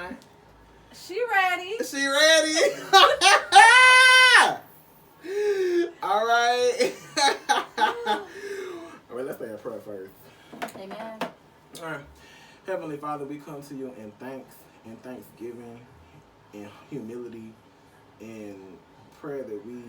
line? She ready. She ready? All right. All right, let's say a prayer first. Amen. All right. Heavenly Father, we come to you in thanksgiving, in humility, in prayer that we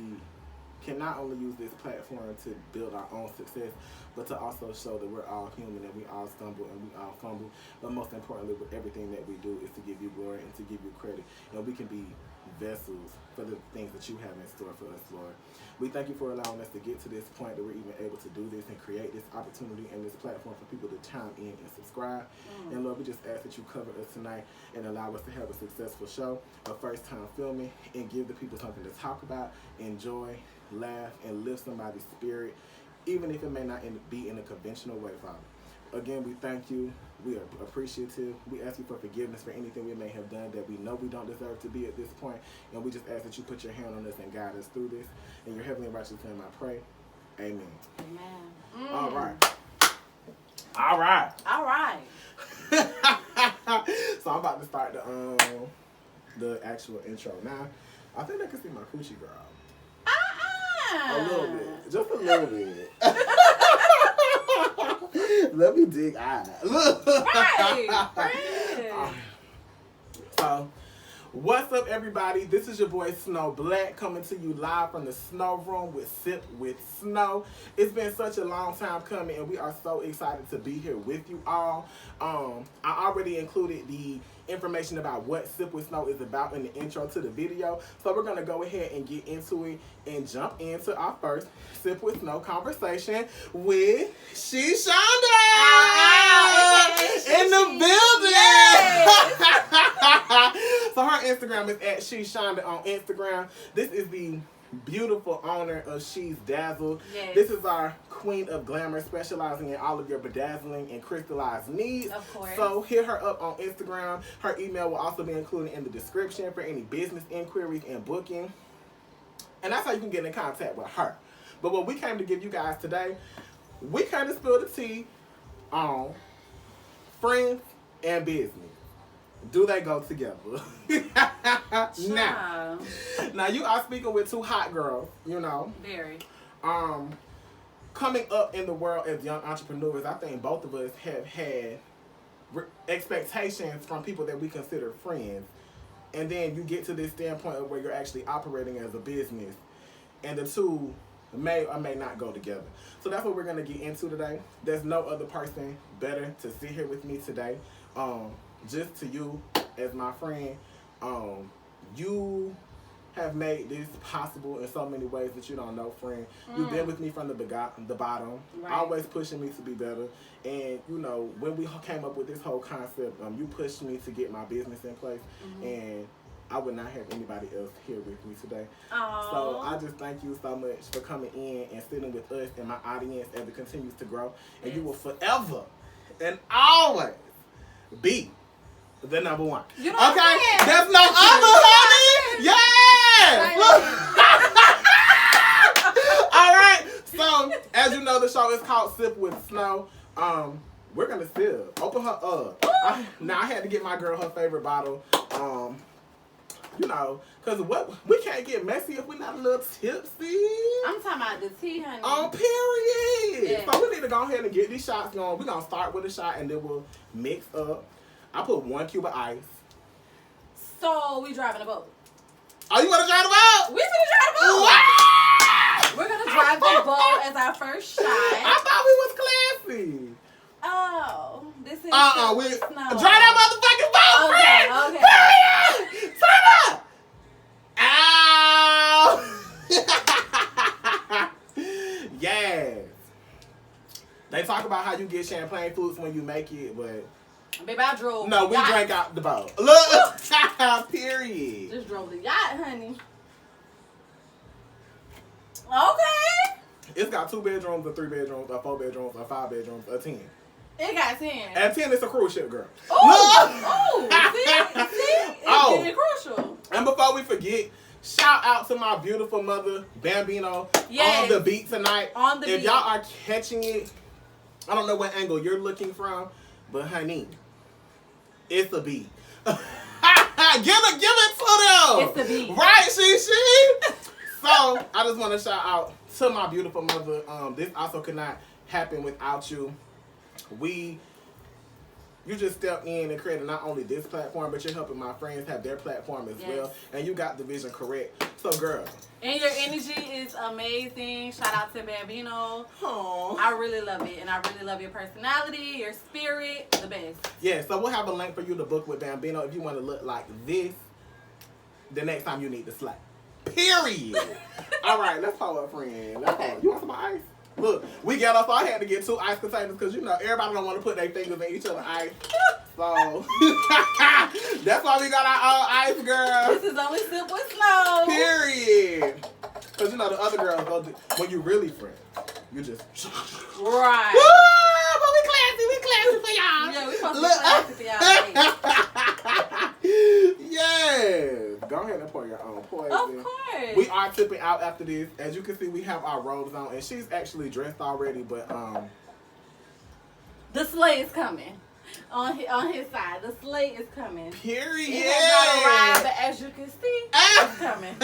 can not only use this platform to build our own success, but to also show that we're all human and we all stumble and we all fumble. But most importantly, with everything that we do is to give you glory and to give you credit. And we can be vessels for the things that you have in store for us, Lord. We thank you for allowing us to get to this point that we're even able to do this and create this opportunity and this platform for people to chime in and subscribe. And Lord, we just ask that you cover us tonight and allow us to have a successful show, a first time filming, and give the people something to talk about, enjoy, laugh, and lift somebody's spirit, even if it may not be in a conventional way, Father. Again, we thank you. We are appreciative. We ask you for forgiveness for anything we may have done that we know we don't deserve to be at this point. And we just ask that you put your hand on us and guide us through this. In your heavenly righteous name I pray. Amen. Amen. All right. All right. All right. So I'm about to start the actual intro. Now, I think I can see my coochie girl. A little bit. Just a little bit. Let me dig out. Look. Right. So, what's up, everybody? This is your boy Snow Black coming to you live from the Snow Room with Sip with Snow. It's been such a long time coming, and we are so excited to be here with you all. I already included the information about what Sip with Snow is about in the intro to the video, so we're going to go ahead and get into it and jump into our first Sip with Snow conversation with She Shonda in the building. Yes. So her Instagram is at She Shonda on Instagram. This is the beautiful owner of She's Dazzled. Yes. This is our queen of glamour, specializing in all of your bedazzling and crystallized needs. Of course. So hit her up on Instagram. Her email will also be included in the description for any business inquiries and booking. And that's how you can get in contact with her. But what we came to give you guys today, we kind of spilled the tea on friends and business. Do they go together? Now you are speaking with two hot girls, you know. Very. Coming up in the world as young entrepreneurs, I think both of us have had expectations from people that we consider friends. And then you get to this standpoint of where you're actually operating as a business. And the two may or may not go together. So that's what we're going to get into today. There's no other person better to sit here with me today. Just to you as my friend, you have made this possible in so many ways that you don't know, friend. You've been with me from the bottom, right. Always pushing me to be better. And, you know, when we came up with this whole concept, you pushed me to get my business in place. And I would not have anybody else here with me today. Aww. So I just thank you so much for coming in and sitting with us and my audience as it continues to grow. And you will forever and always be the number one. You know okay? There's no other, honey. Yes! All right. So, as you know, the show is called Sip with Snow. We're going to sip. Open her up. Now, I had to get my girl her favorite bottle. You know, because we can't get messy if we're not a little tipsy. I'm talking about the tea, honey. On period. Yeah. So we need to go ahead and get these shots going. We're going to start with a shot and then we'll mix up. I put 1 cube of ice. So we driving a boat. Oh, you want to drive the boat? We finna drive the boat. Wow! We're gonna drive the boat as our first shot. I thought we was classy. Oh, this is We Snow. drive that motherfucking boat, friend. Okay. Period. Turn up. Ow. Yes. They talk about how you get champagne flutes when you make it, but baby, I drove. no, we drank out the boat. Look, period. Just drove the yacht, honey. Okay. It's got 2 bedrooms, a 3 bedrooms, a 4 bedrooms, a 5 bedrooms, a 10. It got 10. At 10, it's a cruise ship, girl. See? It's getting crucial. And before we forget, shout out to my beautiful mother, Bambino, on the beat tonight. On the beat. If y'all are catching it, I don't know what angle you're looking from, but honey, it's a beat. Give it to them. It's the beat. Right, she. So I just want to shout out to my beautiful mother. This also could not happen without you. You just stepped in and created not only this platform, but you're helping my friends have their platform as well. And you got the vision correct. So, girl. And your energy is amazing. Shout out to Bambino. Aww. I really love it. And I really love your personality, your spirit, the best. Yeah, so we'll have a link for you to book with Bambino if you want to look like this the next time you need to slap. Period. All right, let's pull up, friend. Okay. You want some ice? Look, we got up, so I had to get 2 ice containers because, everybody don't want to put their fingers in each other's ice. So, that's why we got our own ice, girl. This is only sip with Snow. Period. Because, the other girls, when you really friends, you just... Right. Woo! But we classy for y'all. Yeah, we supposed to be classy for y'all. Yes. Go ahead and pour your own poison. Of course. We are tipping out after this. As you can see, we have our robes on, and she's actually dressed already, but the sleigh is coming. On his side, the sleigh is coming. Period. It has not arrived, but as you can see, it's coming.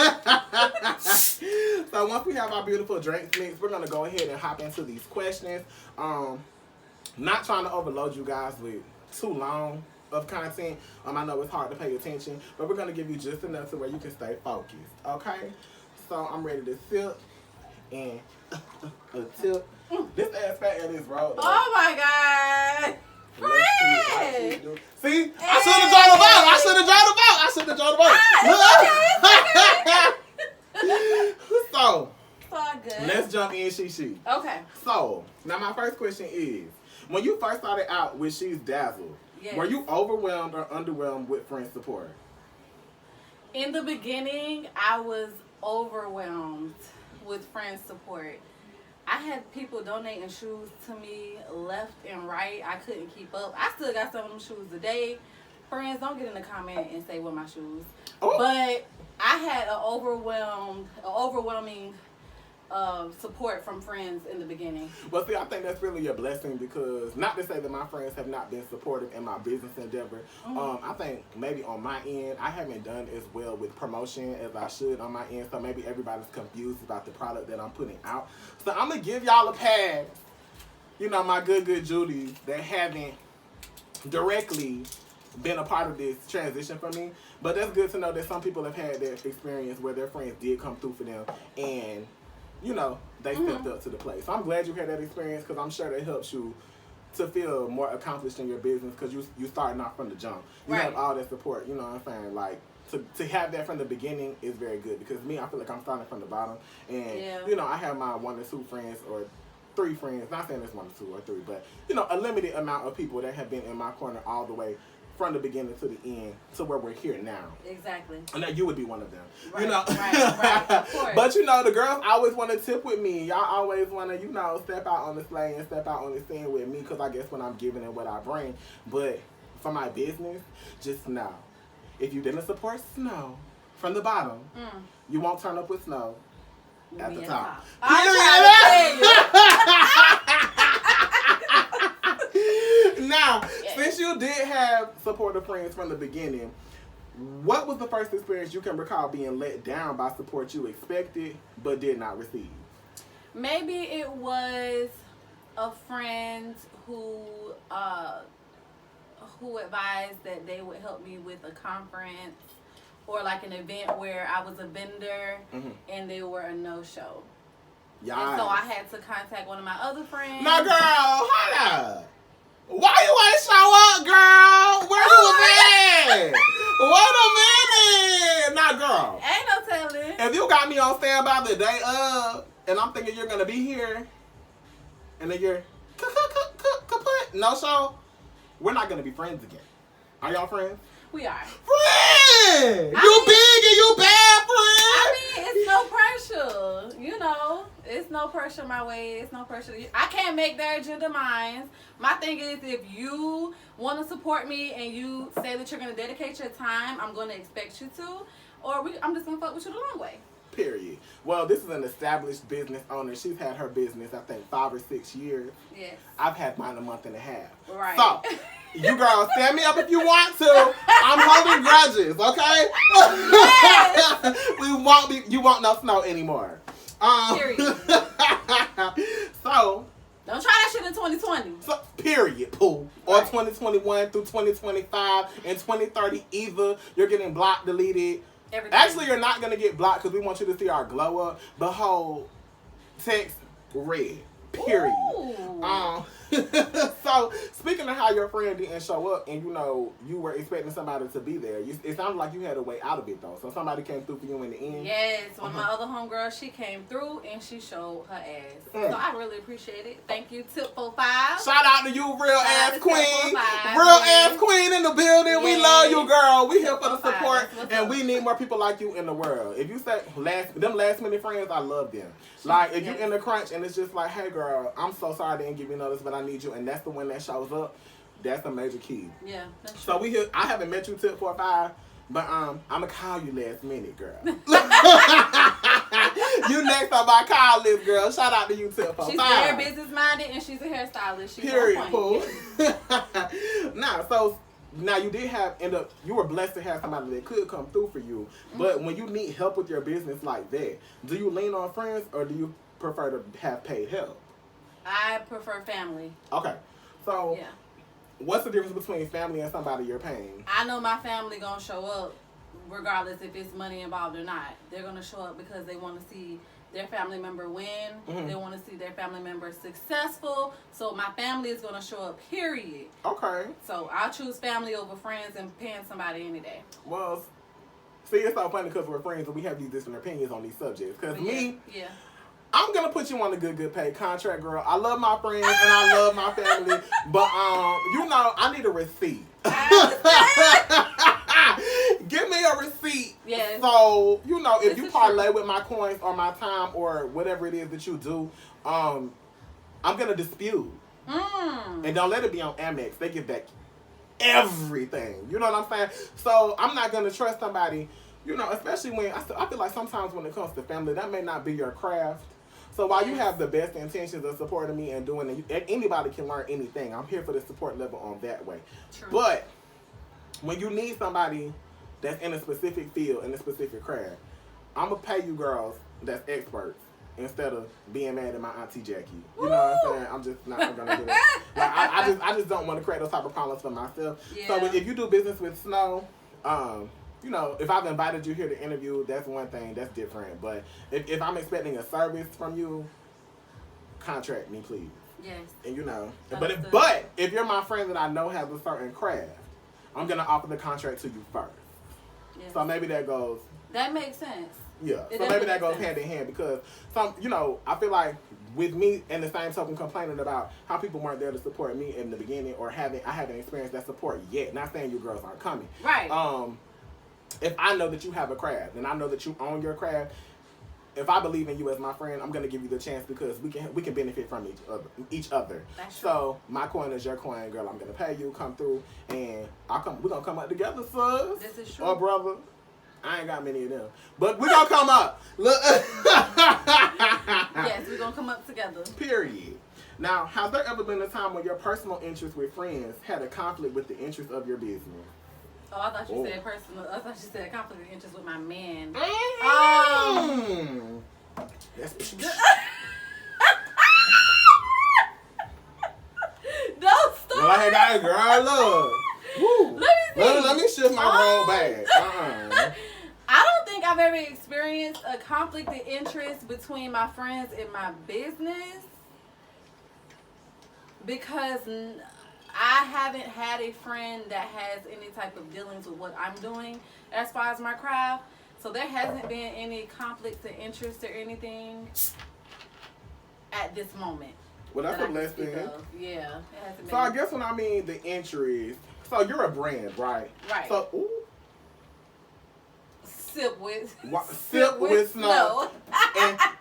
So once we have our beautiful drinks mixed, we're gonna go ahead and hop into these questions. Not trying to overload you guys with too long of content. I know it's hard to pay attention, but we're gonna give you just enough to where you can stay focused. Okay? So I'm ready to sip and a tip. This ass fat in this road. Oh my God. Fred! See? I should have drawn the boat. So, It's all good. let's jump in, she. Okay. So, now my first question is, when you first started out with She's Dazzled, were you overwhelmed or underwhelmed with friend support? In the beginning, I was overwhelmed with friend support. I had people donating shoes to me left and right. I couldn't keep up. I still got some of them shoes today. Friends, don't get in the comment and say what my shoes. Oh. But I had an overwhelming support from friends in the beginning. Well, see, I think that's really a blessing because, not to say that my friends have not been supportive in my business endeavor. I think maybe on my end, I haven't done as well with promotion as I should on my end, so maybe everybody's confused about the product that I'm putting out. So I'm going to give y'all a pass. My good Judy that haven't directly been a part of this transition for me. But that's good to know that some people have had that experience where their friends did come through for them and they stepped up to the plate. So I'm glad you had that experience because I'm sure that helps you to feel more accomplished in your business because you starting off from the jump. You have all that support, you know what I'm saying? Like, to have that from the beginning is very good because me, I feel like I'm starting from the bottom. And, I have my 1 or 2 friends or 3 friends. Not saying it's 1 or 2 or 3, but, a limited amount of people that have been in my corner all the way from the beginning to the end to where we're here now. Exactly. And that you would be one of them. Right, right, of course. But the girls always want to tip with me. Y'all always want to, step out on the sleigh and step out on the scene with me because I guess when I'm giving and what I bring. But for my business, just know, if you didn't support Snow from the bottom, you won't turn up with Snow at the top. Now, since you did have supportive friends from the beginning, what was the first experience you can recall being let down by support you expected but did not receive? Maybe it was a friend who advised that they would help me with a conference or like an event where I was a vendor and they were a no-show. Yes. And so I had to contact one of my other friends. No, girl, hold up. Why you ain't show up, girl? Where you was at? Wait a minute. Nah, girl. Ain't no telling. If you got me on standby the day of, and I'm thinking you're gonna be here, and then you're kaput, no show, we're not gonna be friends again. Are y'all friends? We are. Friend! You big and you bad, friend! I mean, it's no pressure. It's no pressure my way. It's no pressure. I can't make their agenda mine. My thing is, if you want to support me and you say that you're going to dedicate your time, I'm going to expect you to. Or I'm just going to fuck with you the long way. Period. Well, this is an established business owner. She's had her business, I think, 5 or 6 years. Yes. I've had mine a month and a half. Right. So, you girls, stand me up if you want to. I'm holding grudges, okay? Yes. You won't know Snow anymore. Period. So, Don't try that shit in 2020. so period, Pooh. Or Right. 2021 through 2025 and 2030, either you're getting blocked, deleted. Everything. Actually, you're not gonna get blocked because we want you to see our glow up. Behold, text red. Period. Ooh. So speaking of how your friend didn't show up and you were expecting somebody to be there, it sounded like you had a way out of it though. So somebody came through for you in the end. Yes, one of my other homegirls, she came through and she showed her ass. Mm. So I really appreciate it. Thank you, Tip 45. Shout out to you, real Shout ass out to queen. 1045, Real yes. ass queen in the building. We Yes. love you, girl. We here for the 1045, support, that's what's and up. we need more people like you in the world. If you say last minute friends, I love them. Like if Yes. you in the crunch and it's just like, hey girl, I'm so sorry I didn't give you notice, but I need you, and that's the one that shows up. That's a major key. Yeah, that's So true. we here. I haven't met you Tip 45, but I'm gonna call you last minute, girl. You next on my call list, girl. Shout out to you Tip 45. She's very business minded and she's a hairstylist. She's Period, on Pooh. point. Now you did you were blessed to have somebody that could come through for you. But when you need help with your business like that, do you lean on friends or do you prefer to have paid help? I prefer family. Okay. So Yeah. what's the difference between family and somebody you're paying? I know my family gonna show up regardless if it's money involved or not. They're gonna show up because they want to see their family member win. Mhm. They want to see their family member successful. So my family is gonna show up, period. Okay. So I'll choose family over friends and paying somebody any day. Well, see, it's so funny because we're friends and we have these different opinions on these subjects. Because But me, yeah. I'm gonna put you on a good paid contract, girl. I love my friends and I love my family, but I need a receipt. Give me a receipt. Yes. So if This you is parlay true. with my coins or my time or whatever it is that you do, I'm gonna dispute. And don't let it be on Amex. They give back everything. You know what I'm saying? So I'm not gonna trust somebody. Especially when I feel like sometimes when it comes to family, that may not be your craft. So while you have the best intentions of supporting me and doing it, anybody can learn anything. I'm here for the support level on that way. True. But when you need somebody that's in a specific field, in a specific craft, I'm going to pay you girls that's experts instead of being mad at my Auntie Jackie. You know what I'm saying? I'm just not going to do that. Like, I just don't want to create those type of problems for myself. Yeah. So if you do business with Snow, if I've invited you here to interview, that's one thing. That's different. But if I'm expecting a service from you, contract me, please. Yes. And Understood. but if you're my friend that I know has a certain craft, I'm gonna offer the contract to you first. Yes. So maybe that goes. That makes sense. Yeah. It So maybe definitely that goes makes hand in hand because I feel like with me and the same token complaining about how people weren't there to support me in the beginning or I haven't experienced that support yet. Not saying you girls aren't coming. Right. If I know that you have a craft and I know that you own your craft, if I believe in you as my friend, I'm gonna give you the chance because we can benefit from each other. That's So my coin is your coin, girl. I'm gonna pay you, come through, and we're gonna come up together, sis. This is true. Or brother. I ain't got many of them, but we're gonna come up. Look. Yes, we're gonna come up together. Period. Now, has there ever been a time when your personal interest with friends had a conflict with the interest of your business? Oh, I thought you Oh. said personal. I thought you said conflict of interest with my man. That's Don't stop. well, I ain't got it, girl. Look. Woo. Let me see. Let me shift my roll back. I don't think I've ever experienced a conflict of interest between my friends and my business because I haven't had a friend that has any type of dealings with what I'm doing as far as my craft. So there hasn't been any conflicts of interest or anything at this moment. Well, that's that a I can speak blessing. of. Yeah, it hasn't been. So I guess when I mean the interest, so you're a brand, right? Right. So, ooh, Sip with sip with Snow,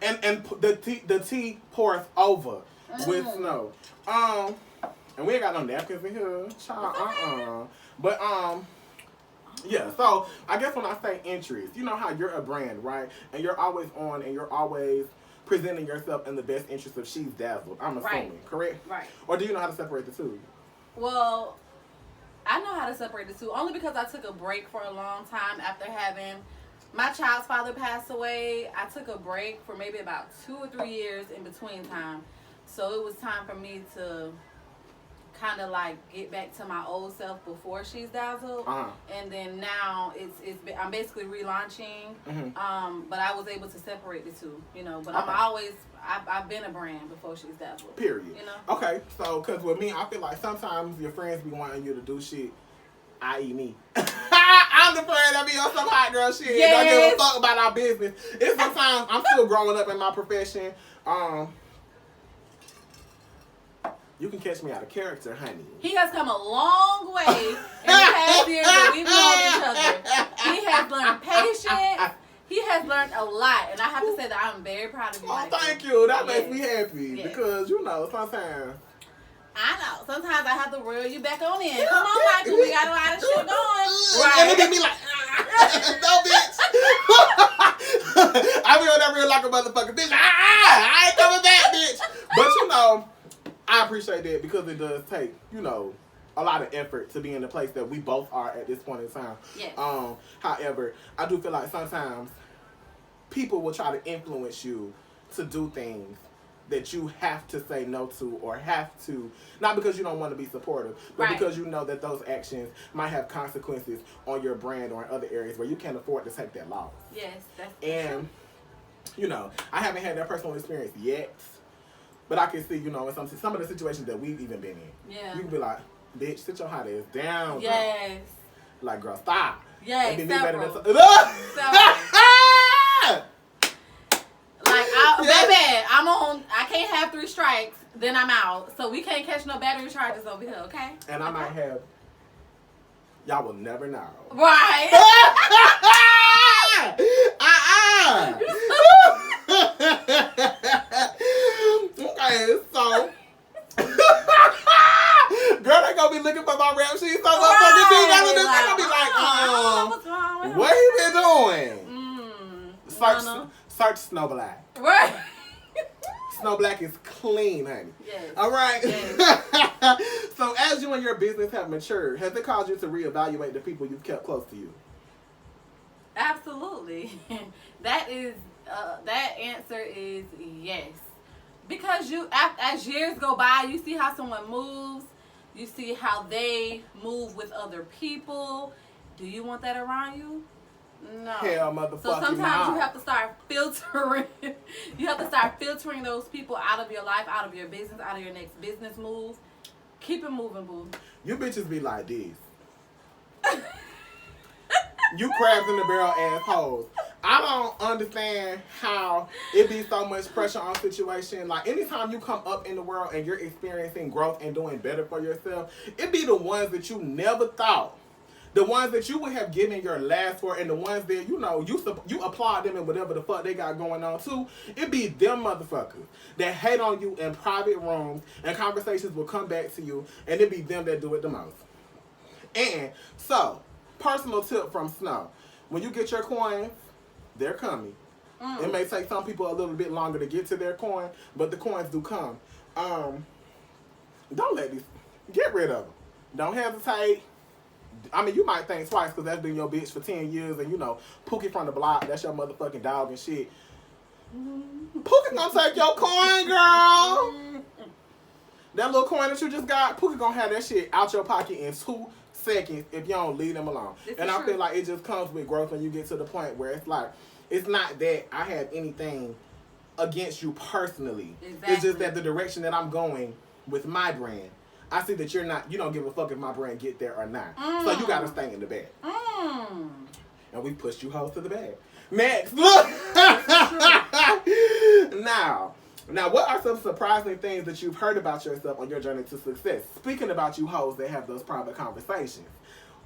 and the tea pours over with Snow. And we ain't got no napkins in here, child. But yeah. So I guess when I say interest, you know how you're a brand, right? And you're always on, and you're always presenting yourself in the best interest of She's Dazzled. I'm assuming, Right. correct? Right. Or do you know how to separate the two? Well, I know how to separate the two, only because I took a break for a long time after having my child's father pass away. I took a break for maybe about 2 or 3 years in between time. So it was time for me to kind of like get back to my old self before she's dazzled. And then now I'm basically relaunching. But I was able to separate the two, you know. But I've been a brand before she's dazzled. Period. You know. Okay, so because with me, I feel like sometimes your friends be wanting you to do shit, i.e. me. I'm the friend that be on some hot girl shit. Yes. Don't give a fuck about our business. It's sometimes I'm still growing up in my profession. You can catch me out of character, honey. He has come a long way in the past years that we've known each other. He has learned patience. He has learned a lot, and I have to say that I'm very proud of you. Oh, thank you. That makes me happy because you know sometimes. I know. Sometimes I have to reel you back on in. Come on, Michael. We got a lot of shit going. Right. And it be like, no, bitch. I be on that real like a motherfucking bitch. I ain't coming back, bitch. But you know, I appreciate that because it does take, you know, a lot of effort to be in the place that we both are at this point in time. Yes. However, I do feel like sometimes people will try to influence you to do things that you have to say no to or have to, not because you don't want to be supportive, but because you know that those actions might have consequences on your brand or in other areas where you can't afford to take that loss. Yes, that's And, you know, I haven't had that personal experience yet, but I can see, you know, in some of the situations that we've even been in. Yeah. You can be like, bitch, sit your hot ass down. Yes. Girl. Like, girl, stop. Yes, And several. Like, baby, I can't have 3 strikes, then I'm out. So we can't catch no battery charges over here, okay? And I might have, y'all will never know. Right. Okay, so. Girl, they gonna be looking for my rap sheet so motherfucking big. They're gonna be like, what's wrong with what he been doing? Search Snow Black. Right. Snow Black is clean, honey. Yes. All right. Yes. So as you and your business have matured, has it caused you to reevaluate the people you've kept close to you? Absolutely. That answer is yes. Because as years go by, you see how someone moves. You see how they move with other people. Do you want that around you? No. Hell, motherfucker. So sometimes you have to start filtering. You have to start filtering those people out of your life, out of your business, out of your next business move. Keep it moving, boo. You bitches be like this. You crabs in the barrel assholes. I don't understand how it be so much pressure on situation. Like, anytime you come up in the world and you're experiencing growth and doing better for yourself, it be the ones that you never thought. The ones that you would have given your last for, and the ones that, you know, you applaud them and whatever the fuck they got going on too. It be them motherfuckers that hate on you in private rooms, and conversations will come back to you, and it be them that do it the most. And so, personal tip from Snow: when you get your coins, they're coming. It may take some people a little bit longer to get to their coin, but the coins do come. Don't let these, get rid of them. Don't hesitate. I mean, you might think twice because that's been your bitch for 10 years, and you know, Pookie from the block, that's your motherfucking dog and shit. Pookie gonna take your coin, girl. That little coin that you just got, Pookie gonna have that shit out your pocket in 2 seconds if you don't leave them alone. And I feel like it just comes with growth when you get to the point where it's like, it's not that I have anything against you personally. Exactly. It's just that the direction that I'm going with my brand, I see that you don't give a fuck if my brand get there or not. So you gotta stay in the bag. And we pushed you hoes to the bag. Next, look. Now, what are some surprising things that you've heard about yourself on your journey to success? Speaking about you hoes that have those private conversations,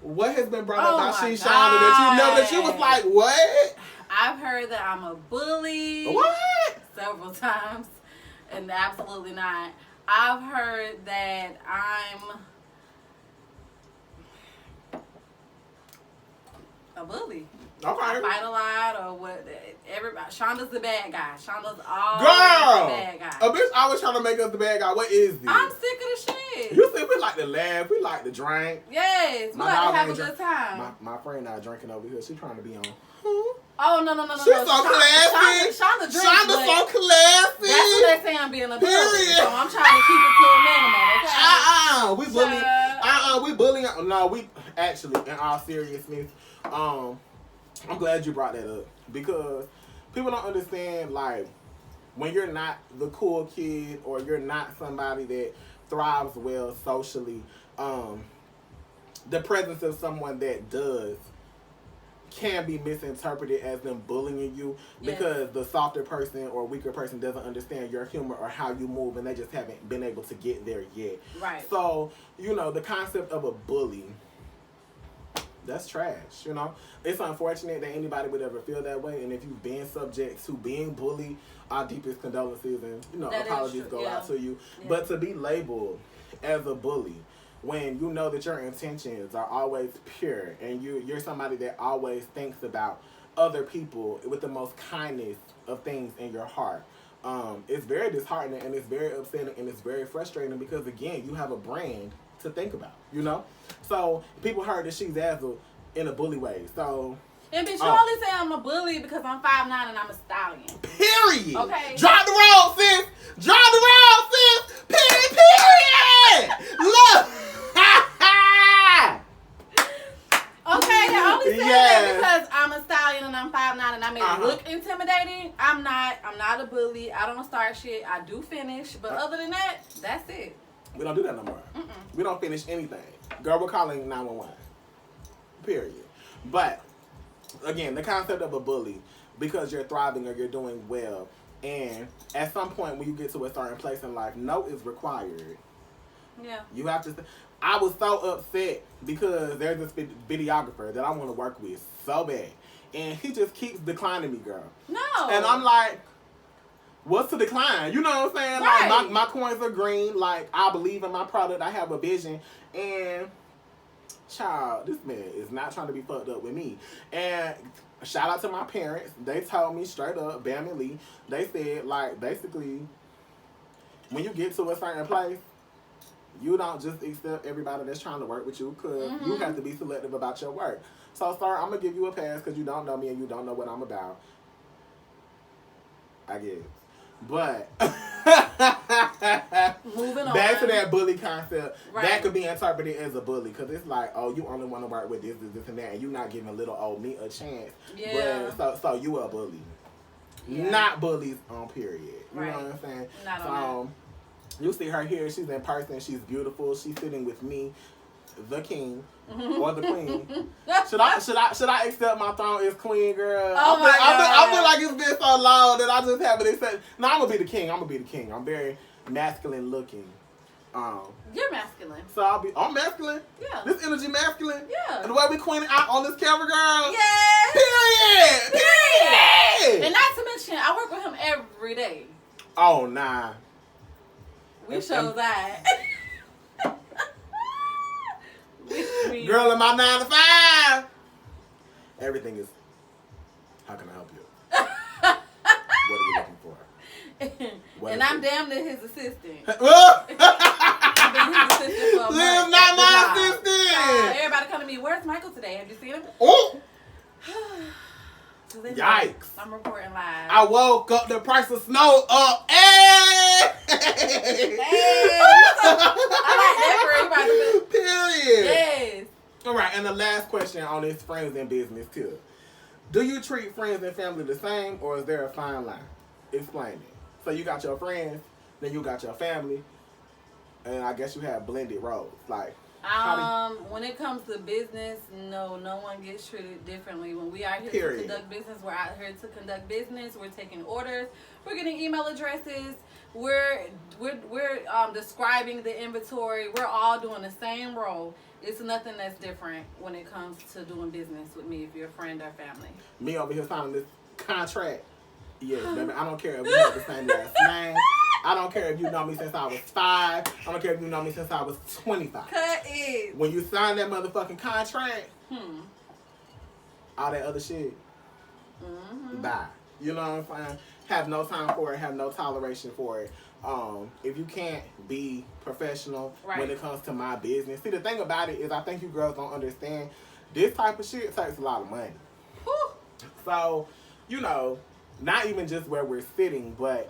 what has been brought up by Shonda that you was like, what? I've heard that I'm a bully. What? Several times, and absolutely not. I've heard that I'm a bully. Okay. I fight a lot, or what? Everybody. Shonda's the bad guy. Shonda's always Girl, the bad guy. A bitch always trying to make us the bad guy. What is this? I'm sick of the shit. You sick see, we like to laugh. We like to drink. Yes, we My like to dog have a ain't good drink. time. My friend not drinking over here. She trying to be on. Oh, no. She's so classy. Shonda drinks, Shonda's so classy. that's what they say I'm being a bully. Period. So I'm trying to keep it to a minimum, okay? We bullying. We bullying. No, we actually, in all seriousness, I'm glad you brought that up because people don't understand, like, when you're not the cool kid or you're not somebody that thrives well socially, the presence of someone that does can be misinterpreted as them bullying you because the softer person or weaker person doesn't understand your humor or how you move, and they just haven't been able to get there yet. Right. So, the concept of a bully, that's trash, It's unfortunate that anybody would ever feel that way, and if you've been subject to being bullied, our deepest condolences and, apologies go out to you. Yeah. But to be labeled as a bully, when you know that your intentions are always pure and you're somebody that always thinks about other people with the most kindness of things in your heart, it's very disheartening and it's very upsetting and it's very frustrating because, again, you have a brand to think about, So people heard that she's Azzle in a bully way. So. And bitch, you only say I'm a bully because I'm 5'9" and I'm a stallion. Period. Okay. Drop the road, sis. Drop the road, sis. Period. Look. Okay, I only say that because I'm a stallion and I'm 5'9" and I may look intimidating. I'm not a bully. I don't start shit. I do finish, but other than that, that's it. We don't do that no more. We don't finish anything. Girl, we're calling 911. Period. But again, the concept of a bully, because you're thriving or you're doing well, and at some point when you get to a certain place in life, no is required. Yeah. You have to. I was so upset because there's this videographer that I want to work with so bad, and he just keeps declining me, girl. No. And I'm like, what's to decline? You know what I'm saying? Right. Like my coins are green. Like, I believe in my product. I have a vision, and child, this man is not trying to be fucked up with me. And shout out to my parents. They told me straight up, Bam and Lee, they said, like, basically, when you get to a certain place, you don't just accept everybody that's trying to work with you, because you have to be selective about your work. So, sir, I'm going to give you a pass because you don't know me and you don't know what I'm about. I guess. But moving on. Back to that bully concept, that could be interpreted as a bully, because it's like, oh, you only want to work with this, and that, and you're not giving little old me a chance. Yeah. But, so you a bully. Yeah. Not bullies on period. You know what I'm saying? Not on that. You see her here, she's in person, she's beautiful, she's sitting with me, the king, or the queen. Should I accept my throne as queen, girl? Oh my God. I feel like it's been so long that I just haven't accepted. No, I'm gonna be the king. I'm very masculine looking. You're masculine. So I'm masculine. Yeah. This energy masculine. Yeah. And the way we queening out on this camera, girl. Yeah. Period. And not to mention, I work with him every day. Oh nah. We show that. Girl, in my 9 to 5, everything is. How can I help you? What are you looking for? And I'm damn near his assistant. Liv, not my assistant. Everybody come to me. Where's Michael today? Have you seen him? Oh. So Yikes. I'm reporting live. I woke up, the price of snow up. Hey! I like everybody. Period. Yes. All right, and the last question on this friends and business too. Do you treat friends and family the same, or is there a fine line? Explain it. So you got your friends, then you got your family, and I guess you have blended roles. Like, when it comes to business, no one gets treated differently. When we are here to conduct business, we're out here to conduct business. We're taking orders. We're getting email addresses. We're describing the inventory. We're all doing the same role. It's nothing that's different when it comes to doing business with me if you're a friend or family. Me over here signing this contract. Yes, baby. I don't care if we have the same last name. I don't care if you know me since I was 5. I don't care if you know me since I was 25. Cut it. When you sign that motherfucking contract, all that other shit, bye. You know what I'm saying? Have no time for it. Have no toleration for it. if you can't be professional Right. when it comes to my business. See, the thing about it is I think you girls don't understand this type of shit takes a lot of money. Whew. So, you know, not even just where we're sitting, but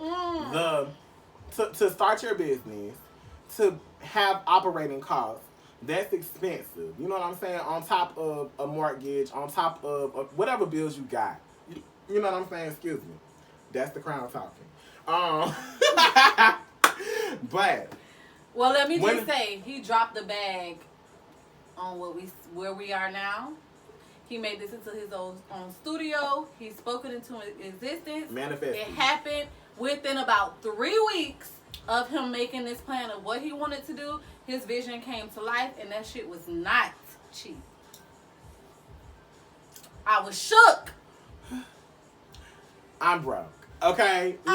to start your business, to have operating costs, that's expensive. You know what I'm saying? On top of a mortgage, on top of whatever bills you got. You know what I'm saying? Excuse me. That's the crown talking. But well, let me just say, he dropped the bag on where we are now. He made this into his own studio. He spoke it into existence. Manifested. It happened within about 3 weeks of him making this plan of what he wanted to do. His vision came to life, and that shit was not cheap. I was shook. I'm broke. Okay? Rich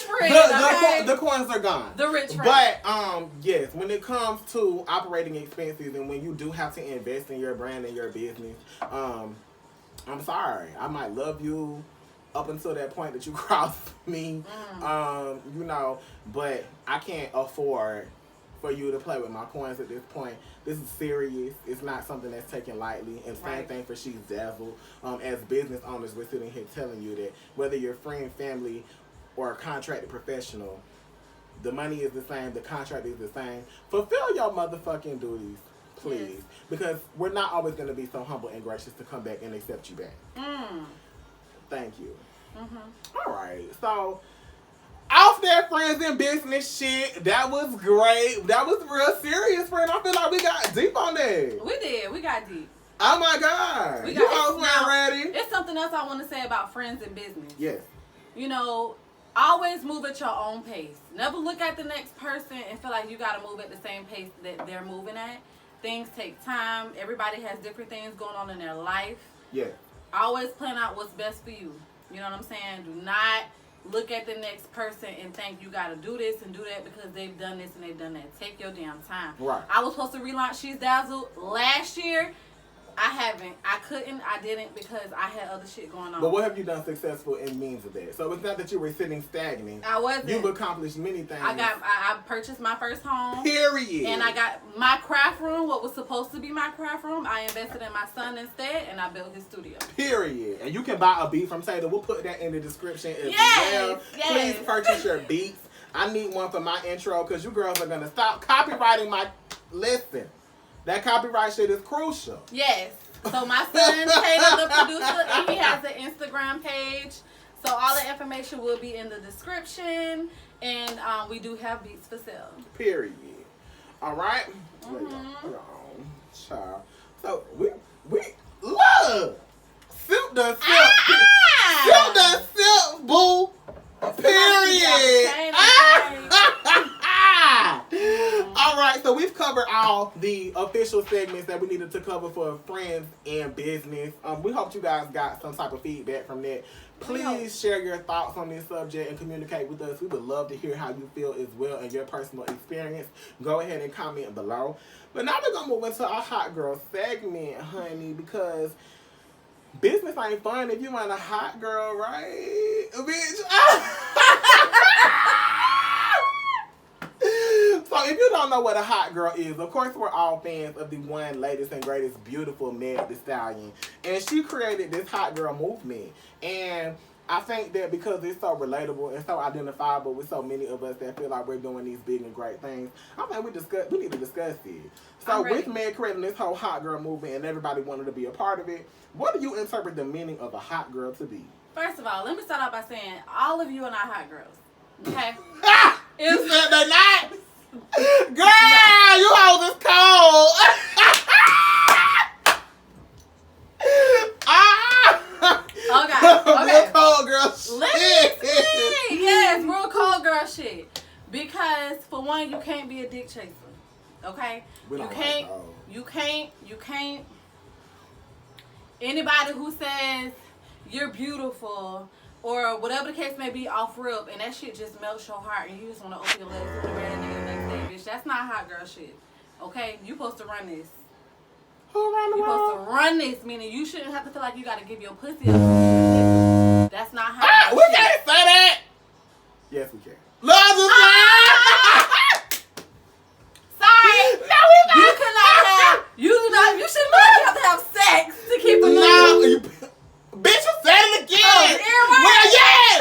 friend, the coins are gone. The rich friend. But yes, when it comes to operating expenses and when you do have to invest in your brand and your business, I'm sorry. I might love you up until that point that you cross me. You know, but I can't afford for you to play with my coins at this point. This is serious. It's not something that's taken lightly. And same thing for She's Dazzled. As business owners, we're sitting here telling you that whether you're friend, family, or a contracted professional, the money is the same, the contract is the same. Fulfill your motherfucking duties, please. Yes. Because we're not always going to be so humble and gracious to come back and accept you back. Thank you. All right. So, off that friends and business shit, that was great. That was real serious, friend. I feel like we got deep on that. We did. We got deep. Oh my God. You all not ready. It's something else I want to say about friends and business. Yes. You know, always move at your own pace. Never look at the next person and feel like you got to move at the same pace that they're moving at. Things take time. Everybody has different things going on in their life. Yeah. Always plan out what's best for you. You know what I'm saying? Do not look at the next person and think you got to do this and do that because they've done this and they've done that. Take your damn time. Right. I was supposed to relaunch She's Dazzled last year. I haven't. I couldn't. I didn't because I had other shit going on. But what have you done successful in means of that? So it's not that you were sitting stagnant. I wasn't. You've accomplished many things. I purchased my first home. Period. And I got my craft room, what was supposed to be my craft room. I invested in my son instead, and I built his studio. Period. And you can buy a beat from Taylor. We'll put that in the description as well. Yes. Please purchase your beats. I need one for my intro because you girls are going to stop copywriting my... Listen. That copyright shit is crucial. Yes. So my son, Taylor, the producer, and he has an Instagram page. So all the information will be in the description. And we do have beats for sale. Period. All right? Hold on. Child. So we love. Silk the silk. Silk the silk, boo. Period. All right, so we've covered all the official segments that we needed to cover for friends and business. We hope you guys got some type of feedback from that. Please share your thoughts on this subject and communicate with us. We would love to hear how you feel as well and your personal experience. Go ahead and comment below. But now we're going to move into our hot girl segment, honey, because business ain't fun if you want a hot girl, right? Bitch. So if you don't know what a hot girl is, of course we're all fans of the one latest and greatest beautiful Meg Thee Stallion. And she created this hot girl movement. And I think that because it's so relatable and so identifiable with so many of us that feel like we're doing these big and great things, I think we need to discuss it. So with Meg creating this whole hot girl movement and everybody wanting to be a part of it, what do you interpret the meaning of a hot girl to be? First of all, let me start off by saying all of you are not hot girls. Okay? You said they're not? Girl, you hoes is cold. Okay. Real cold girl shit. Let me see. Yes, real cold girl shit. Because for one, you can't be a dick chaser. Okay? You can't. Anybody who says you're beautiful or whatever the case may be off rip and that shit just melts your heart and you just want to open your legs and the red nigga the next day, bitch. That's not hot girl shit. Okay? You supposed to run this. Who around the You're world? supposed to run this, meaning you shouldn't have to feel like you got to give your pussy up. That's not how. Ah, we can't say that. Yes, we can. Sorry. No, we not. You cannot have. You do not. You should not have to have sex to keep a No, nigga. you, bitch, you said it again. Oh, Well, earwax? yes.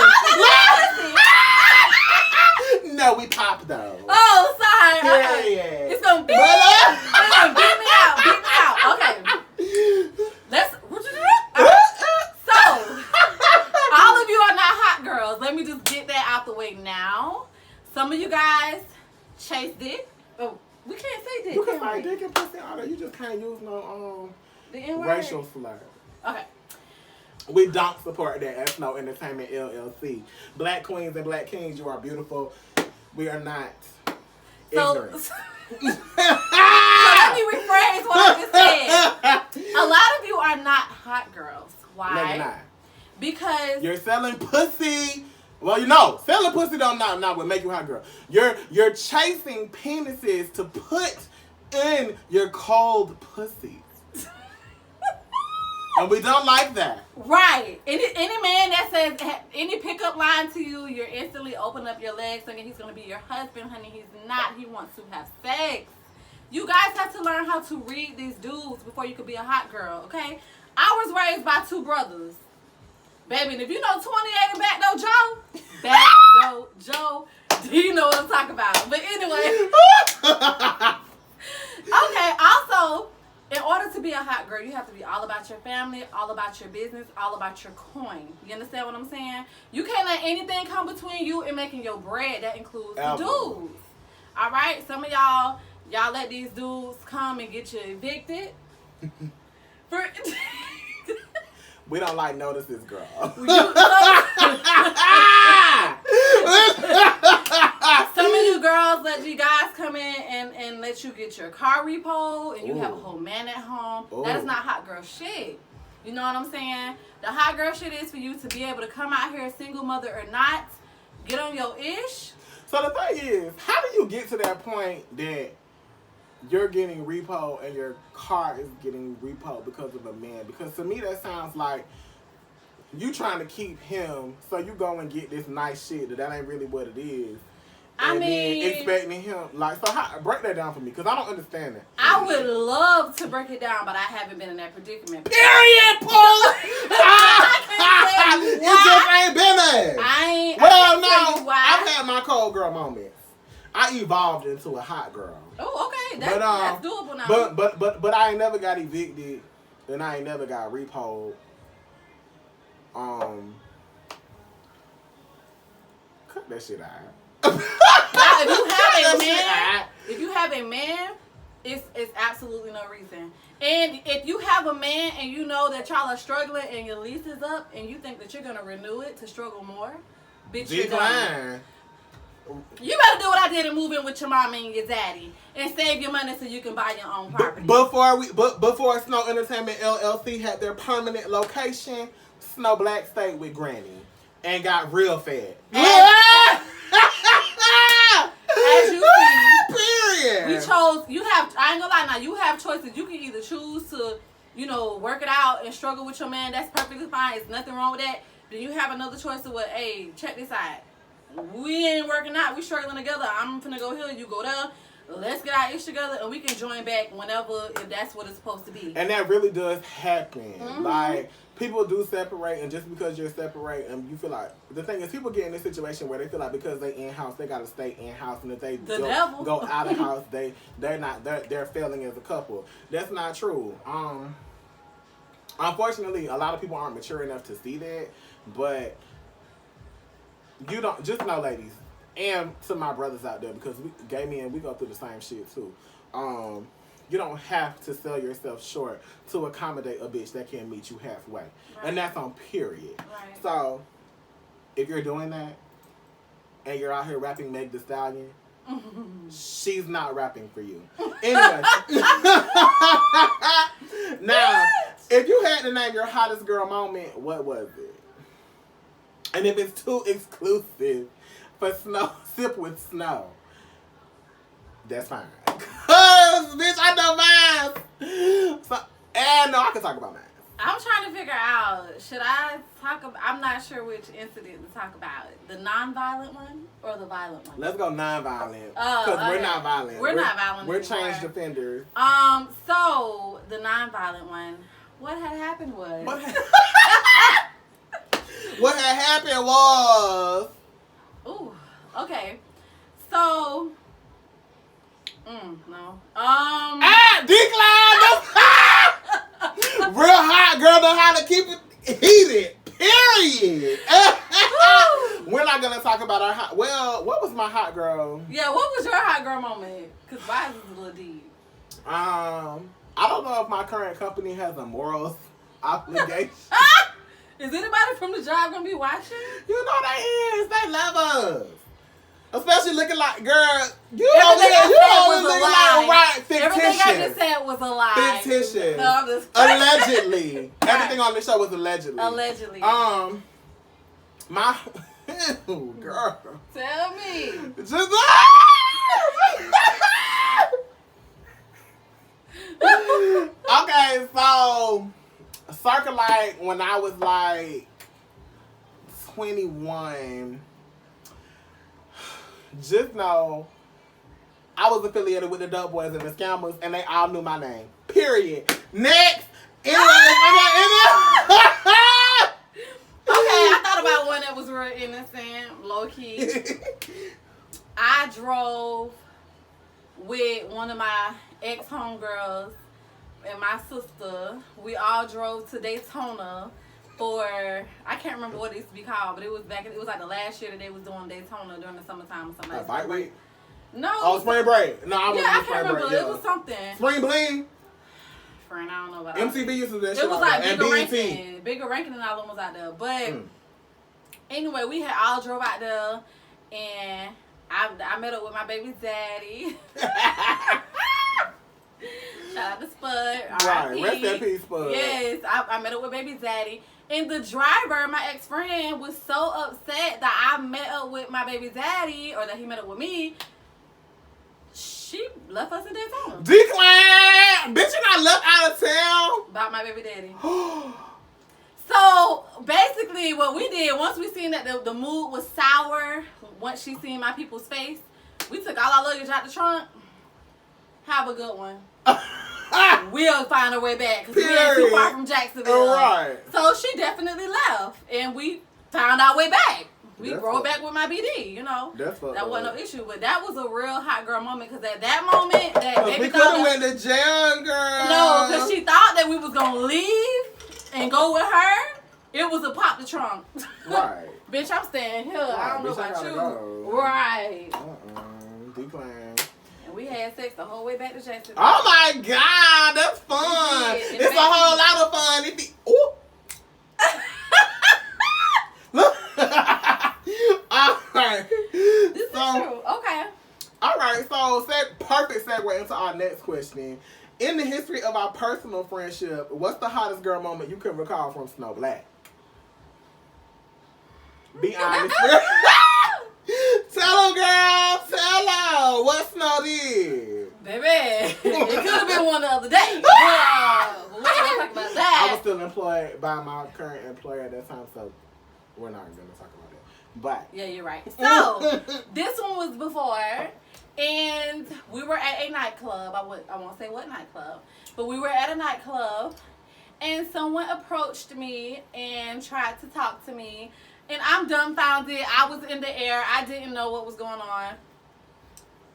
No, we popped though. Oh, sorry. Okay. Yeah. It's gonna beat me. But, It's gonna beat me out. Beat me out. Okay. Let's. So, all of you are not hot girls. Let me just get that out the way now. Some of you guys chase dick. Oh, we can't say dick. You can can say we? dick and pussy all that. You just can't use no The N-word? racial slur. Okay. We don't support that at Snow Entertainment LLC. Black queens and black kings, you are beautiful. We are not ignorant. So let me rephrase what I just said. A lot of you are not hot girls. Why? No, you're not. Because You're selling pussy. Well, you know, selling pussy don't not what make you a hot girl. You're chasing penises to put in your cold pussies. And we don't like that. right, any man that says any pickup line to you, you're instantly open up your legs thinking he's gonna be your husband, honey. He's not. He wants to have sex. You guys have to learn how to read these dudes before you could be a hot girl. Okay, I was raised by two brothers. Baby, and if you know 28 and Back Door Joe, do you know what I'm talking about? But anyway. Okay, also, in order to be a hot girl, you have to be all about your family, all about your business, all about your coin. You understand what I'm saying? You can't let anything come between you and making your bread. That includes the dudes. All right? Some of y'all let these dudes come and get you evicted. We don't like notices, girl. Some of you girls let you guys come in and let you get your car repo and you have a whole man at home. Ooh. That is not hot girl shit. You know what I'm saying? The hot girl shit is for you to be able to come out here, single mother or not, get on your ish. So the thing is, how do you get to that point that you're getting repo and your car is getting repo because of a man? Because to me that sounds like you trying to keep him, so you go and get this nice shit that ain't really what it is. And then expecting him, like, so how, break that down for me, because I don't understand that. I would love to break it down, but I haven't been in that predicament. Period, Paul! You just ain't been there. Well, no, I've had my cold girl moments. I evolved into a hot girl. Oh, okay, that's doable now. But I ain't never got evicted, and I ain't never got repoed. Cut that shit out. Now, if you have a man, it's absolutely no reason. And if you have a man and you know that y'all are struggling and your lease is up and you think that you're gonna renew it to struggle more, bitch, you're done. You better do what I did and move in with your mama and your daddy and save your money so you can buy your own property. Before Snow Entertainment LLC had their permanent location, Snow Black stayed with Granny and got real fed. As you see, period. We chose. I ain't gonna lie. Now you have choices. You can either choose to, work it out and struggle with your man. That's perfectly fine. There's nothing wrong with that. Then you have another choice of what? Hey, check this out. We ain't working out. We struggling together. I'm finna go here. You go there. Let's get our ish together and we can join back whenever, if that's what it's supposed to be. And that really does happen. Mm-hmm. Like, people do separate, and just because you're separate, and you feel like, the thing is, people get in this situation where they feel like because they in-house, they gotta stay in-house, and if they go out of house, they're failing as a couple. That's not true. Unfortunately, a lot of people aren't mature enough to see that, but you don't, just know, ladies, and to my brothers out there, because gay men, we go through the same shit too. You don't have to sell yourself short to accommodate a bitch that can meet you halfway. Right. And that's on period. Right. So, if you're doing that, and you're out here rapping Meg Thee Stallion, she's not rapping for you. Anyway. Now, if you had to name your hottest girl moment, what was it? And if it's too exclusive for Snow, Sip with Snow, that's fine. bitch. I know mine. So, and no, I can talk about mine. I'm trying to figure out, should I talk about, I'm not sure which incident to talk about. The non-violent one or the violent one? Let's go non-violent. Because we're not violent. We're not violent We're anymore. changed offenders. So, the non-violent one, what had happened was... What had happened was... Ooh, okay. So... no. Decline! Real hot girl know how to keep it heated. Period. We're not gonna talk about our hot. Well, what was my hot girl? Yeah, what was your hot girl moment? Because mine was a little deep. I don't know if my current company has a morals obligation. Is anybody from the job gonna be watching? You know they is. They love us. Especially looking like, girl, you Everything always was a looking lie. like right fictitious. Everything I just said was a lie. Fictitious. No, I'm just Allegedly. Everything on the show was allegedly. Allegedly. My ew, girl. Tell me. Just okay, so circa like when I was like 21. Just know, I was affiliated with the Dope Boys and the Scammers, and they all knew my name. Period. Next. Okay, I thought about one that was real innocent, low key. I drove with one of my ex homegirls and my sister. We all drove to Daytona. I can't remember what it used to be called, but it was like the last year that they was doing Daytona during the summertime or something. Like bike week? No. Oh, spring break. No, I I wasn't can't spring remember. break. Yeah. It was something. Spring bling. Friend, I don't know about MTV used to do that shit. It was all like that. bigger And BET. ranking. Bigger ranking than all of them was out there. But anyway, we had all drove out there, and I met up with my baby daddy. Shout out to Spud. Right. Rest in peace, Spud. Yes, I met up with baby daddy. And the driver, my ex-friend, was so upset that I met up with my baby daddy, or that he met up with me. She left us in Daytona. Decline! Bitch, you got left out of town? About my baby daddy. So, basically, what we did, once we seen that the mood was sour, once she seen my people's face, we took all our luggage out the trunk. Have a good one. We'll find our way back because we ain't too far from Jacksonville. Right. So she definitely left, and we found our way back. We rode back with my BD, you know. That wasn't no issue, but that was a real hot girl moment because at that moment, that baby we could have went to jail, girl. No, because she thought that we was gonna leave and go with her. It was a pop the trunk. Right. Bitch, I'm staying here. I don't know bitch, I about gotta you. go. Right. Decline. We had sex the whole way back to Jacksonville. Oh my God, that's fun. It's a whole lot of fun. It be ooh. All right. This is true. Okay. All right. So, perfect segue into our next question. In the history of our personal friendship, what's the hottest girl moment you can recall from Snow Black? Be honest. Tell them, girl. Tell them what Snow did. Baby, it could have been one the other day. But we're not talking about that. I was still employed by my current employer at that time, so we're not going to talk about that. But yeah, you're right. So this one was before, and we were at a nightclub. I won't say what nightclub, but we were at a nightclub, and someone approached me and tried to talk to me. And I'm dumbfounded. I was in the air. I didn't know what was going on.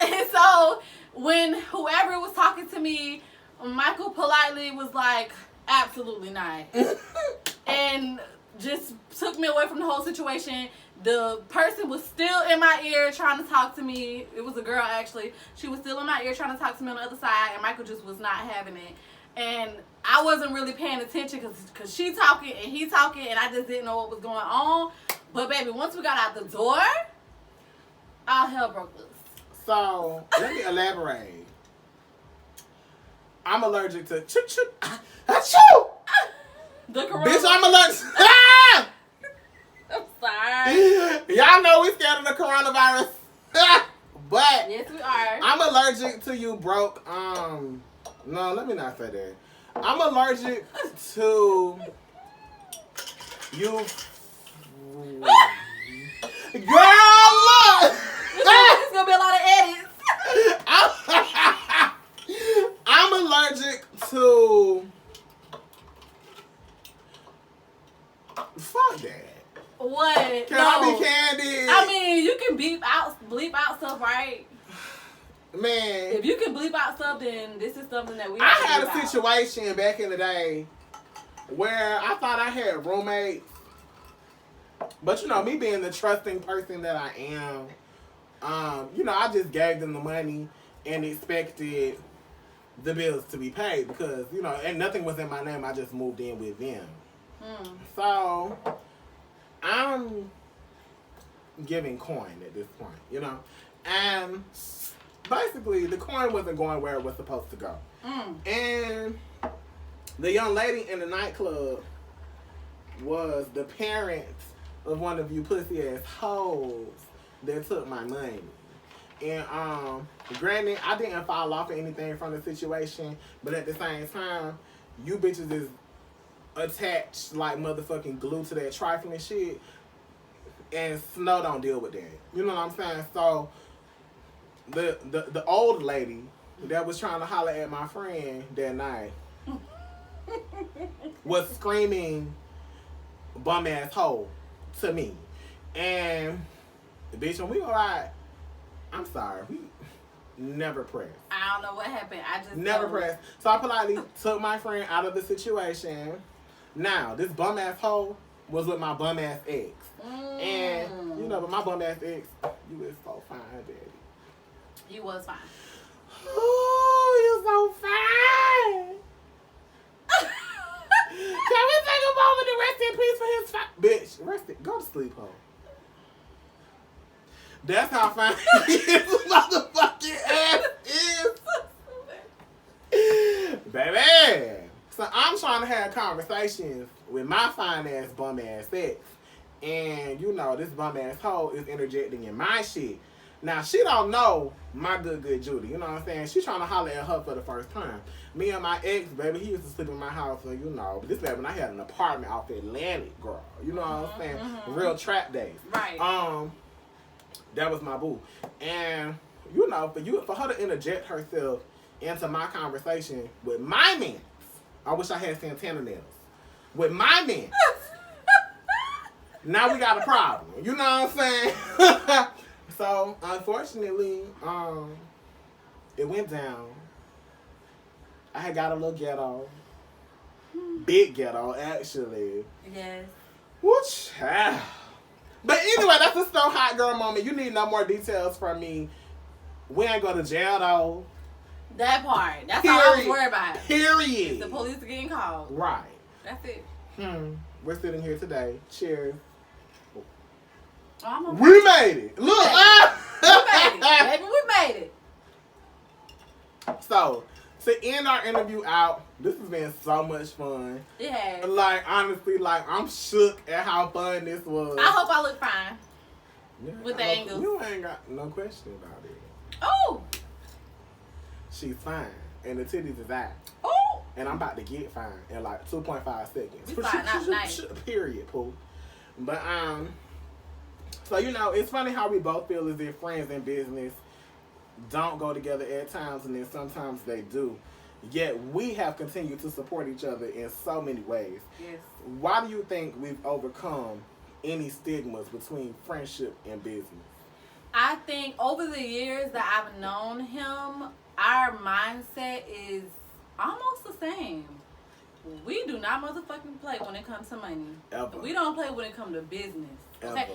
And so when whoever was talking to me, Michael politely was like, absolutely not. And just took me away from the whole situation. The person was still in my ear trying to talk to me. It was a girl, actually. She was still in my ear trying to talk to me on the other side. And Michael just was not having it. And I wasn't really paying attention because she talking and he talking, and I just didn't know what was going on. But baby, once we got out the door, all hell broke loose. So let me elaborate. I'm allergic to achoo. The corona. Bitch, I'm allergic. I'm sorry. Y'all know we scared of the coronavirus. But yes, we are. I'm allergic to you broke. No, let me not say that. I'm allergic to you. Girl, look! It's gonna be a lot of edits. I'm allergic to. Fuck that. What? Can I be candid? I mean, you can bleep out stuff, right? Man. If you can bleep out stuff, then this is something that we I have to had bleep a out. situation back in the day where I thought I had roommates. But, you know, me being the trusting person that I am, you know, I just gave them the money and expected the bills to be paid because, you know, and nothing was in my name. I just moved in with them. So, I'm giving coin at this point, you know. And basically, the coin wasn't going where it was supposed to go. And the young lady in the nightclub was the parent of one of you pussy ass hoes that took my money. And granted, I didn't fall off or anything from the situation, but at the same time, you bitches is attached like motherfucking glue to that trifling shit, and Snow don't deal with that. You know what I'm saying? So the old lady that was trying to holler at my friend that night was screaming bum ass hoe to me. And bitch, when we go out, I'm sorry, we never pressed. I don't know what happened. I just Never pressed. So I politely took my friend out of the situation. Now, this bum ass hoe was with my bum ass ex. And, you know, but my bum ass ex, you is so fine, daddy. You was fine. Ooh, you so fine. Can we take a moment to rest in peace for his bitch, rest it. Go to sleep, ho. That's how fine his motherfucking ass is. Baby. So I'm trying to have conversations with my fine ass bum ass ex. And you know, this bum ass hoe is interjecting in my shit. Now she don't know my good Judy. You know what I'm saying? She's trying to holler at her for the first time. Me and my ex, baby, he used to sleep in my house, so you know. But this baby, when I had an apartment off Atlantic, girl. You know what I'm saying? Real trap days. Right. That was my boo. And you know, for her to interject herself into my conversation with my man. I wish I had Santana nails. With my man. Now we got a problem. You know what I'm saying? So, unfortunately, it went down. I had got a little ghetto. Big ghetto, actually. Yes. Woo, child. But anyway, that's a Snow Hot Girl moment. You need no more details from me. We ain't go to jail, though. That part. That's all I was worried about. Period. The police are getting called. Right. That's it. We're sitting here today. Cheers. Oh, We made it. Look. We made it. Baby, we made it. So, to end our interview out, this has been so much fun. It has. Like, honestly, like, I'm shook at how fun this was. I hope I look fine. Yeah, with the angles. You ain't got no question about it. Oh. She's fine. And the titties is out. Oh. And I'm about to get fine in like 2.5 seconds. We fine, not nice. Period, Pooh. But, so, you know, it's funny how we both feel as if friends in business don't go together at times, and then sometimes they do. Yet we have continued to support each other in so many ways. Yes. Why do you think we've overcome any stigmas between friendship and business? I think over the years that I've known him, our mindset is almost the same. We do not motherfucking play when it comes to money. Ever. We don't play when it comes to business. Ever. Okay?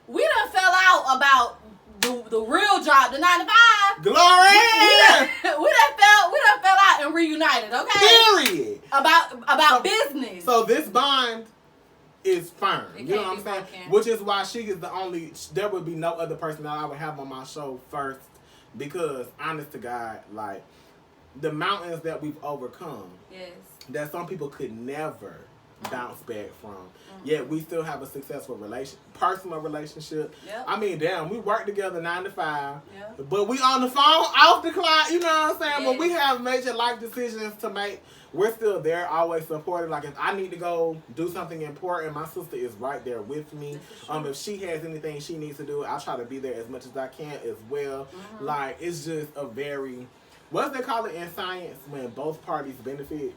We done fell out about the real job, the 9 to 5. Glory! We done fell out and reunited, okay? Period. About business. So this bond is firm. It You know can't what be I'm saying? broken. Which is why she is the only, there would be no other person that I would have on my show first. Because, honest to God, like, the mountains that we've overcome, Yes. that some people could never bounce back from. Yet we still have a successful personal relationship. Yep. I mean, damn, we work together 9 to 5, Yep. but we on the phone off the clock. You know what I'm saying? Yes. But we have major life decisions to make. We're still there, always supported. Like if I need to go do something important, my sister is right there with me. If she has anything she needs to do, I'll try to be there as much as I can as well. Like it's just a very, what do they call it in science when both parties benefit?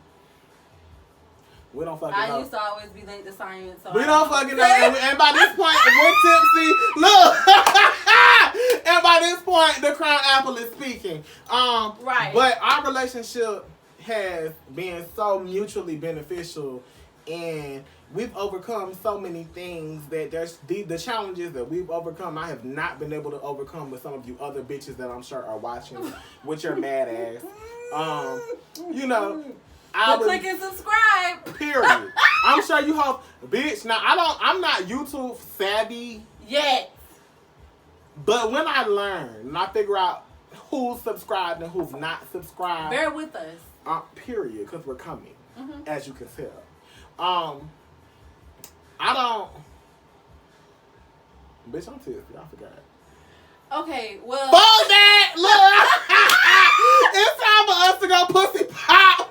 We don't fucking know. I used to always be late to science. So We don't fucking know. And by this point, we're tipsy. Look. And by this point, the crown apple is speaking. Right. But our relationship has been so mutually beneficial, and we've overcome so many things that there's the challenges that we've overcome. I have not been able to overcome with some of you other bitches that I'm sure are watching with your mad ass. You know. Click and subscribe. Period. I'm sure you hope, bitch. Now I'm not YouTube savvy yet. But when I learn and I figure out who's subscribed and who's not subscribed, bear with us. Period, because we're coming, as you can tell. I don't. Bitch, I'm tipsy. I forgot. Okay, well. Fuck that! Look, it's time for us to go pussy pop.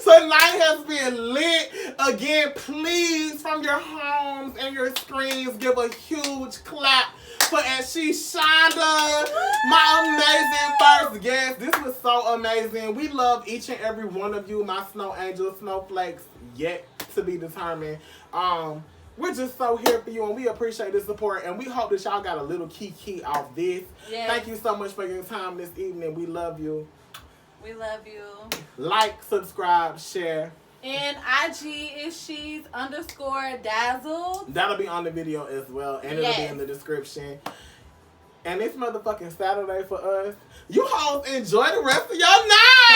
Tonight has been lit. Again, please, from your homes and your screens, give a huge clap for Shonda, my amazing first guest. This was so amazing. We love each and every one of you, my snow angels, snowflakes, yet to be determined. We're just so here for you, and we appreciate the support, and we hope that y'all got a little key off this. Yes. Thank you so much for your time this evening. We love you. We love you. Like, subscribe, share. And IG is she's_dazzled. That'll be on the video as well, and it'll be in the description. And it's motherfucking Saturday for us. You hoes enjoy the rest of your night.